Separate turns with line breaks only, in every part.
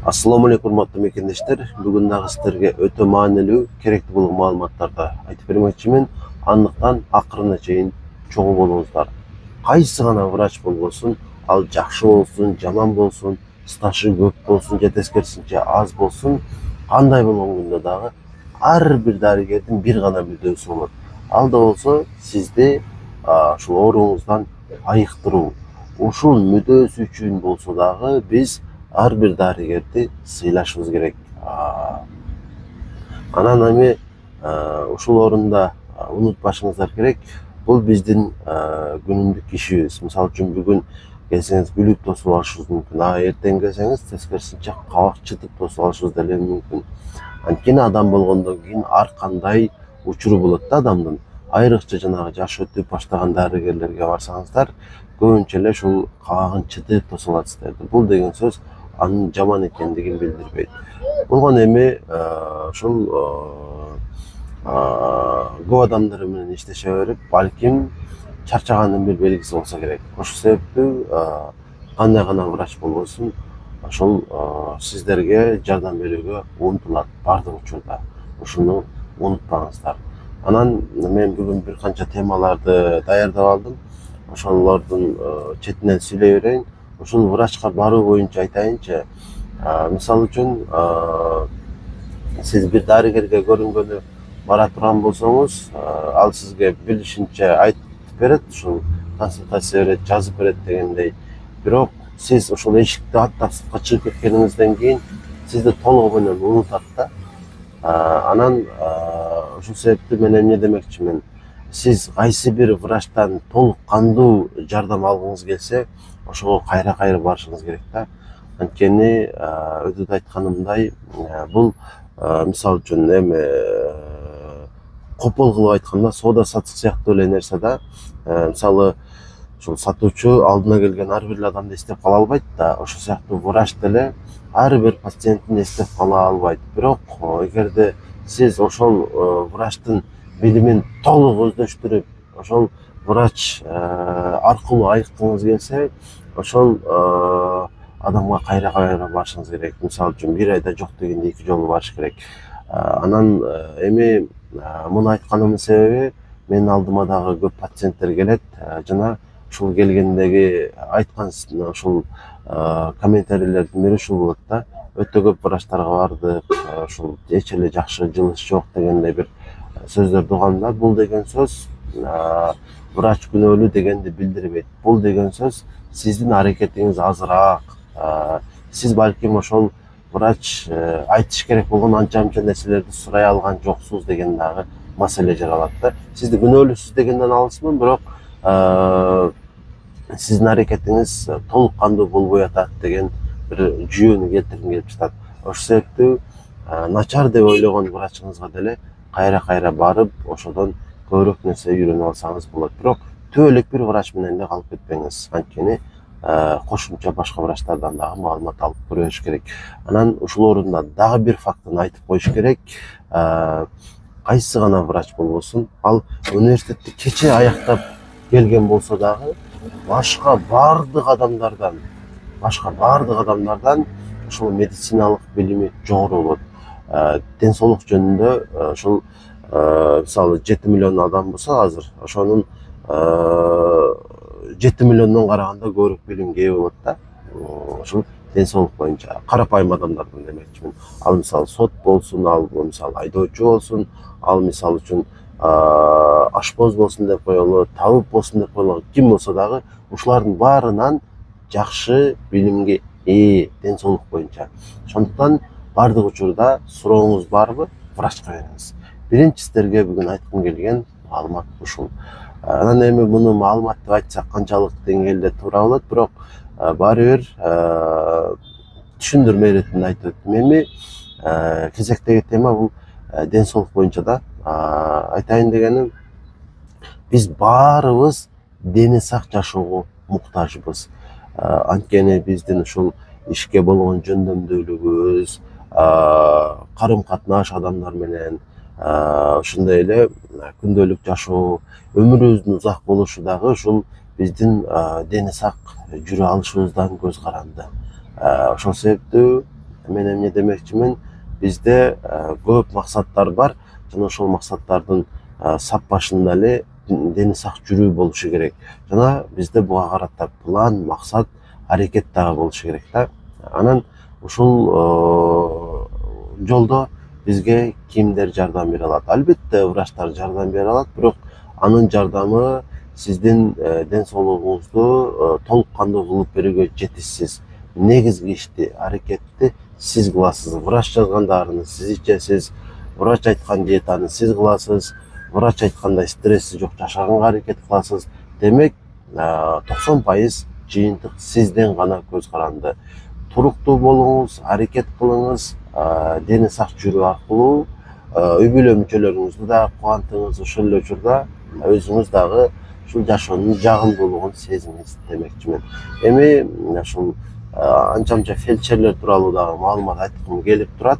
Assalamu alaikum урматтуу мекендештер. Бүгүн дагы сиздерге өтө маанилүү, керектүү болгон маалыматтарды айтып бермекчимин. Андыктан акырына чейин чогуу болуңуздар. Кайсы гана врач болбосун, ал жакшы болсун, жаман болсун, стажы көп болсун, же тескерисинче аз болсун, кандай болгон күндө дагы ар бир дарыгердин бир гана мүдөөсү болот. Ал да болсо сизди ушул ооруңуздан айыктыруу. Ушул мүдөөсү үчүн болсо дагы биз ар бир дарыгерди сыйлашыбыз керек. Анан эми ушул орунда унутпашыңыздар керек. Бул биздин күнүмдүк ишибиз. Мисалы үчүн бүгүн келсеңиз гүлүп тосуп алышыбыз мүмкүн. Эртең келсеңиз тескерисинче кабак чытып тосуп алышыбыз деле мүмкүн. Анткени адам болгондон кийин ар кандай учуру болот да адамдын. Айрыкча жанагы жаш өтүп баштаган дарыгерлерге барсаңыздар, көбүнчө эле ушул кабагын чытып тосуп алат сиздерди. Бул деген сөз анын жаман экендигин билдирбейт. Болгон эми ушул көп адамдар менен иштеше берип, балким чарчагандын бир белгиси болсо керек. Ошол себептүү кандай гана врач болбосун, ошол сиздерге жардам берүүгө умтулат бардык учурда. Ушуну унутпаңыздар. Анан мен бүгүн бир канча темаларды даярдап алдым. Ошолордун четинен сүйлөй берейин. Ушул врачка баруу боюнча айтайынчы. Мисалы үчүн сиз бир дарыгерге көрүнгөнү бара турган болсоңуз, ал сизге билишинче айтып берет, ушул консультация берет, жазып берет дегендей. Бирок сиз ошол эшикти аттап сыртка чыгып кеткениңизден кийин сизди толугу менен унутат да. Анан ушул себептүү мен эмне демекчимин? Сиз кайсы бир врачтан толук кандуу жардам алгыңыз келсе, ошого кайра барышыңыз керек да. Анткени өтөдө айтканымдай, бул мисалы үчүн эми копол кылып айтканда соода сатык сыяктуу эле нерсе да. Мисалы ушул сатуучу алдына келген ар бир адамды эстеп кала албайт да. Ошол сыяктуу врач деле ар бир пациентин эстеп кала албайт. Бирок эгерде сиз ошол врачтын билимин толук өздөштүрүп, ошол врач аркылуу айыккыңыз келсе, ошол адамга кайра барышыңыз керек. Мисалы үчүн бир айда жок дегенде 2 жолу барыш керек. Анан эми муну айтканымдын себеби, менин алдыма дагы көп пациенттер келет, жана ушул келгендеги айткан ушул комментарийлердин бири ушул болот да. Өтө көп врачтарга бардык, ушул эч эле жакшы жылыш жок дегендей бир сөздөрдү угам. Бул деген сөз врач күнөөлүү дегенди билдирбейт. Бул деген сөз сиздин аракетиңиз азыраак. Сиз балким ошол врач айтыш керек болгон анча-мынча нерселерди сурай алган жоксуз деген дагы маселе жаралат да. Сизди күнөөлүүсүз дегенден алысмын, бирок сиздин аракетиңиз толук кандуу болбой атат деген бир жүйөнү келтиргим келип жатат. Ошол себептүү начар деп ойлогон врачыңызга деле кайра барып, ошодон көбүрөөк нерсе үйрөнүп алсаңыз болот. Бирок түбө элек бир врач менен эле калып кетпеңиз. Анткени кошумча башка врачтардан дагы маалымат алып көрүш керек. Анан ушул орунда дагы бир фактын айтып коюш керек. Кайсы гана врач болбосун, ал университетти кече аяктап келген болсо дагы, башка бардык адамдардан ушул медициналык билими жогору болот. Ден соолук жөнүндө ушул мисалы 7 миллион адам болсо азыр, ошонун 7 миллиондон караганда көбүрөөк билимге ээ болот да. Ушул ден соолук боюнча карапайым адамдардан демекчимин. Ал мисалы сот болсун, ал мисалы айдоочу болсун, ал мисалы үчүн ашпоз болсун деп коелу, табып болсун деп коелу, ким болсо дагы ушулардын баарынан жакшы билимге ээ ден соолук боюнча. Ошондуктан бардык учурда сурооңуз барбы, врачка бериңиз. Биринчи сиздерге бүгүн айткым келген маалымат ушул. Анан эми муну маалымат деп айтсак канчалык деңгээлде туура болот, бирок баары бир түшүндүрмө иретинде айтып өттүм. Эми кезектеги тема бул ден соолук боюнча да. Айтайын дегеним, биз баарыбыз дени сак жашоого муктажбыз. Анткени биздин ушул ишке болгон жөндөмдүүлүгүбүз, карым катнаш адамдар менен, ошондой эле күндөлүк жашоо, өмүрүбүздүн узак болушу дагы ушул биздин дени сак жүрө алышыбыздан көз каранды. Ошол себептүү Мен эмне демекчимин, бизде көп максаттар бар. Жана ошол максаттардын сап башында эле дени сак жүрүү болушу керек. Жана бизде буга карата план, максат, аракет дагы болушу керек да. Анан ушул жолдо бизге кимдер жардам бере алат? Албетте врачтар жардам бере алат, бирок анын жардамы сиздин ден соолугуңузду толук кандуу кылып берүүгө жетишсиз. Негизги ишти, аракетти сиз кыласыз. Врач жазган дарыны сиз ичесиз, врач айткан диетаны сиз кыласыз, врач айткандай стресси жок жашаганга аракет кыласыз. Демек 90% жыйынтык сизден гана көз каранды. Туруктуу болуңуз, аракет кылыңыз, дени сак жүрүү аркылуу үй бүлө мүчөлөрүңүздү да кубантыңыз. Ошол эле учурда өзүңүз дагы ушул жашоонун жагымдуулугун сезиңиз демекчимин. Эми ушул анча фельдшерлер тууралуу дагы маалымат айткым келип турат.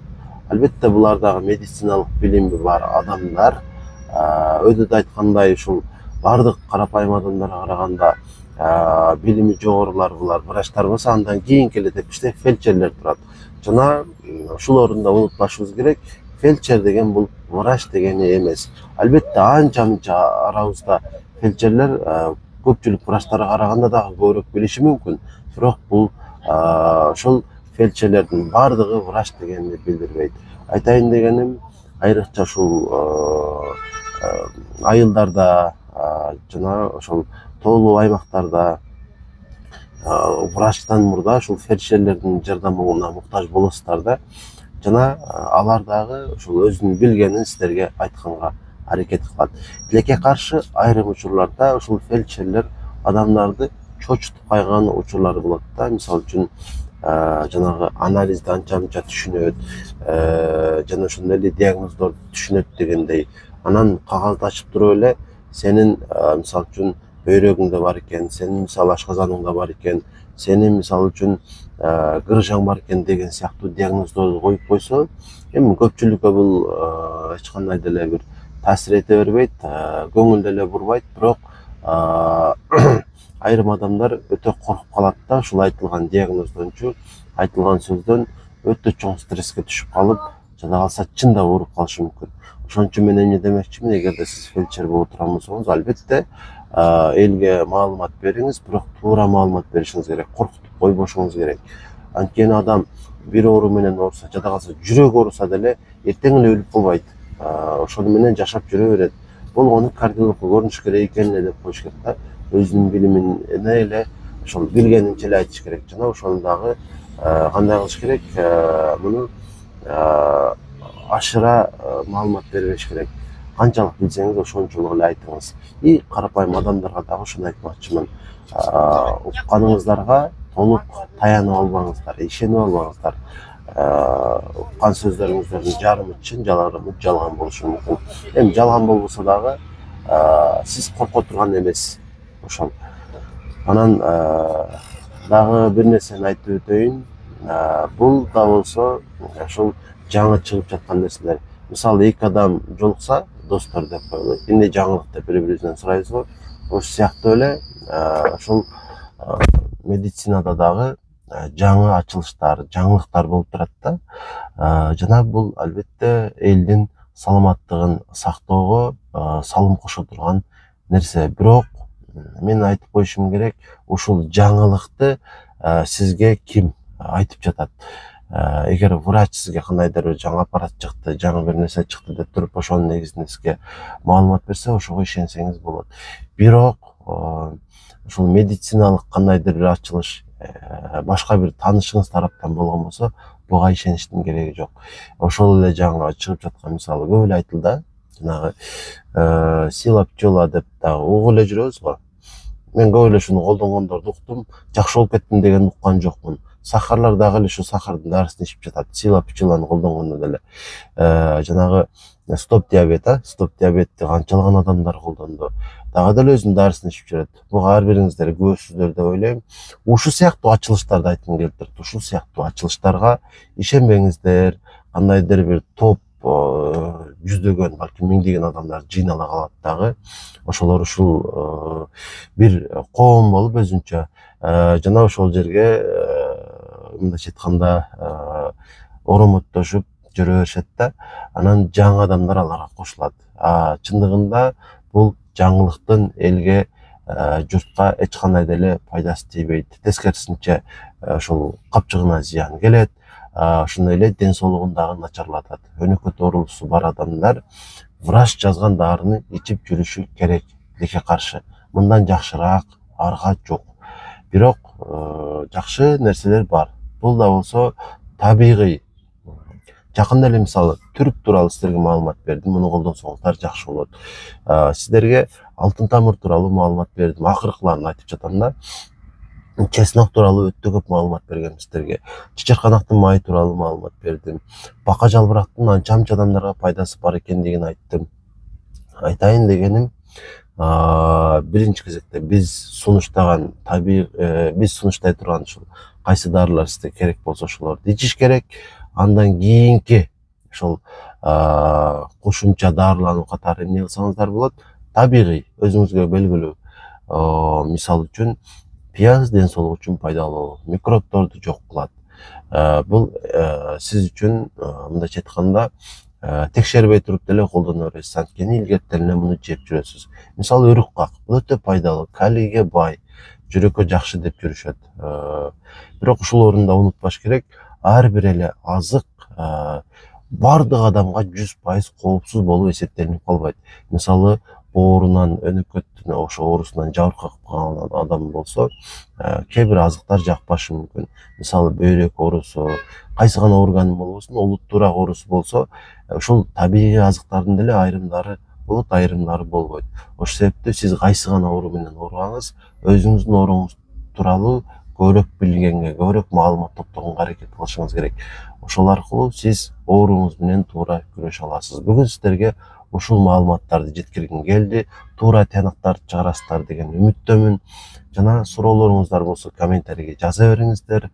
Албетте булар дагы медициналык билими бар адамдар. Өйдө айткандай ушул бардык карапайым адамдарга караганда билими жогорулар булар врачтар болсо, андан кийинки эле тепкичте фельдшерлер турат. Жана ушул орунда унутпашыбыз керек, фельдшер деген бул врач дегени эмес. Албетте анча-мынча арабызда фельдшерлер көпчүлүк врачтарга караганда дагы көбүрөөк билиши мүмкүн. Бирок бул ошол фельдшерлердин бардыгы врач дегенди билдирбейт. Айтайын дегеним, айрыкча ушул айылдарда жана ошол тоолуу аймактарда врачтан мурда ушул фельдшерлердин жардамына муктаж болосуздар да. Жана алар дагы ушул өзүнүн билгенин силерге айтканга аракет кылат. Тилекке каршы айрым учурларда ушул фельдшерлер адамдарды чочутуп кайган учурлар болот да. Мисалы үчүн жанагы анализди анча-мынча түшүнөт, жана ошондой эле диагноздорду түшүнөт дегендей. Анан кагазды ачып туруп эле сенин мисалы үчүн бөйрөгүңдө бар экен, сенин мисалы ашказаныңда бар экен, сенин мисалы үчүн грыжаң бар экен деген сыяктуу диагноздорду коюп койсо, эми көпчүлүккө бул эч кандай деле бир таасир эте бербейт, көңүл деле бурбайт, бирок айрым адамдар өтө коркуп калат да ушул айтылган диагноздончу, айтылган сөздөн өтө чоң стресске түшүп калып, жада калса чын да ооруп калышы мүмкүн. Ошон үчүн мен эмне демекчимин, эгерде сиз фельдшер боло турган болсоңуз, албетте элге маалымат бериңиз, бирок туура маалымат беришиңиз керек, коркутуп койбошуңуз керек. Анткени адам бир оору менен ооруса, жада калса жүрөк ооруса деле эртең эле өлүп калбайт. Ошону менен жашап жүрө берет. Болгону кардиологко көрүнүш керек экенин эле коюш керек да. Өзүнүн билимине эле ошол билгенинче эле айтыш керек. Жана ошону дагы кандай кылыш керек? Муну ашыра маалымат бербеш керек. Канчалык билсеңиз ошончолук эле айтыңыз. И карапайым адамдарга дагы ушуну айтмакчымын. Укканыңыздарга толук таянып албаңыздар, ишенип албаңыздар. Уккан сөздөрүңүздөрдүн жарымы чын, жарымы жалган болушу мүмкүн. Эми жалган болбосо дагы сиз корко турган эмес. Ошол. Анан дагы бир нерсени айтып өтөйүн. Бул да болсо ошол жаңы чыгып жаткан нерселер. Мисалы эки адам жолукса, достор деп коелу. Эмне жаңылык деп бири-бирибизден сурайбыз го. Ошол сыяктуу эле ошол медицинада дагы жаңы ачылыштар, жаңылыктар болуп турат да. Жана бул албетте элдин саламаттыгын сактоого салым кошо турган нерсе. Бирок мен айтып коюшум керек, ушул жаңылыкты сизге ким айтып жатат? Эгер врач сизге кандайдыр бир жаңы аппарат чыкты, жаңы бир нерсе чыкты деп туруп, ошонун негизинде сизге маалымат берсе, ошого ишенсеңиз болот. Бирок ушул медициналык кандайдыр бир ачылыш башка бир таанышыңыз тараптан болгон болсо, буга ишеништин кереги жок. Ошол эле жаңы чыгып жаткан мисалы көп эле айтылды, жанагы сила пчела деп дагы угуп эле жүрөбүз го. Мен көп эле ушуну колдонгондорду уктум, жакшы болуп кеттим деген уккан жокмун. Сахарлар дагы эле ушу сахардын дарысын ичип жатат, сила пчеланы колдонгондо деле. Жанагы стоп диабет, стоп диабетти канчалаган адамдар колдонду. Дагы деле өзүнүн дарысын ичип жүрөт. Буга ар бириңиздер күбөсүздөр деп ойлойм. Ушул сыяктуу ачылыштарды айткым келип турат. Ушул сыяктуу ачылыштарга ишенбеңиздер. Кандайдыр бир топ жүздөгөн, балким миңдеген адамдар жыйнала калат дагы. Ошолор ушул бир коом болуп өзүнчө жана ошол жерге мындайча айтканда оромоттошуп жүрө беришет да, анан жаңы адамдар аларга кошулат. Чындыгында бул жаңылыктын элге, журтка эч кандай деле пайдасы тийбейт. Тескерисинче ошол капчыгына зыян келет. Ошондой эле ден соолугун дагы начарлатат. Өнөкөт оорусу бар адамдар врач жазган дарыны ичип жүрүшү керек тилекке каршы. Мындан жакшыраак арга жок. Бирок жакшы нерселер бар. Бул да болсо табигый. Жакында эле мисалы түрк тууралуу сиздерге маалымат бердим. Муну колдонсоңуздар жакшы болот. Сиздерге алтын тамыр тууралуу маалымат бердим. Акыркыларын айтып жатам да. Чеснок тууралуу өтө көп маалымат бергем сиздерге. Чычырканактын майы тууралуу маалымат бердим. Бака жалбырактын анча мынча адамдарга пайдасы бар экендигин айттым. Айтайын дегеним, биринчи кезекте биз сунуштаган биз сунуштай турган ушул кайсы дарылар сизге керек болсо ошолорду ичиш керек. Андан кийинки ошол кошумча дарылануу катары эмне кылсаңыздар болот? Табигый, өзүңүзгө белгилүү. Мисалы үчүн пияз ден соолук үчүн пайдалуу, микробдорду жок кылат. Бул сиз үчүн мындайча айтканда текшербей туруп деле колдоно бересиз. Анткени илгертен эле муну жеп жүрөсүз. Мисалы өрүк как, бул өтө пайдалуу, калийге бай, жүрөккө жакшы деп жүрүшөт. Бирок ушул орунда унутпаш керек, ар бир эле азык бардык адамга 100% коопсуз болуп эсептелинип калбайт. Мисалы оорунан, өнөкөттүн ошо оорусунан жабыркап калган адам болсо, кээ бир азыктар жакпашы мүмкүн. Мисалы бөйрөк оорусу, кайсы гана орган болбосун, олуттуураак оорусу болсо, ушул табигый азыктардын деле айрымдары болот, айрымдары болбойт. Ошол себептен сиз кайсы гана оору менен ооругаңыз, өзүңүздүн ооруңуз тууралуу көбүрөөк билгенге, көбүрөөк маалымат топтогонго аракет кылышыңыз керек. Ошол аркылуу сиз ооруңуз менен туура күрөшө аласыз. Бүгүн сиздерге ушул маалыматтарды жеткиргим келди. Туура тыянактарды чыгарасыздар деген үмүттөмүн. Жана суроолоруңуздар болсо комментарийге жаза бериңиздер.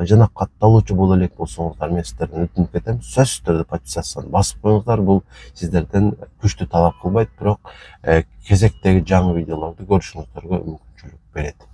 Жана катталуучу боло элек болсоңуздар, мен сиздерден өтүнүп кетем. Сөзсүз түрдө подписацияны басып коюңуздар. Бул сиздерден күчтүү талап кылбайт, бирок кезектеги жаңы видеолорду көрүшүңүздөргө мүмкүнчүлүк берет.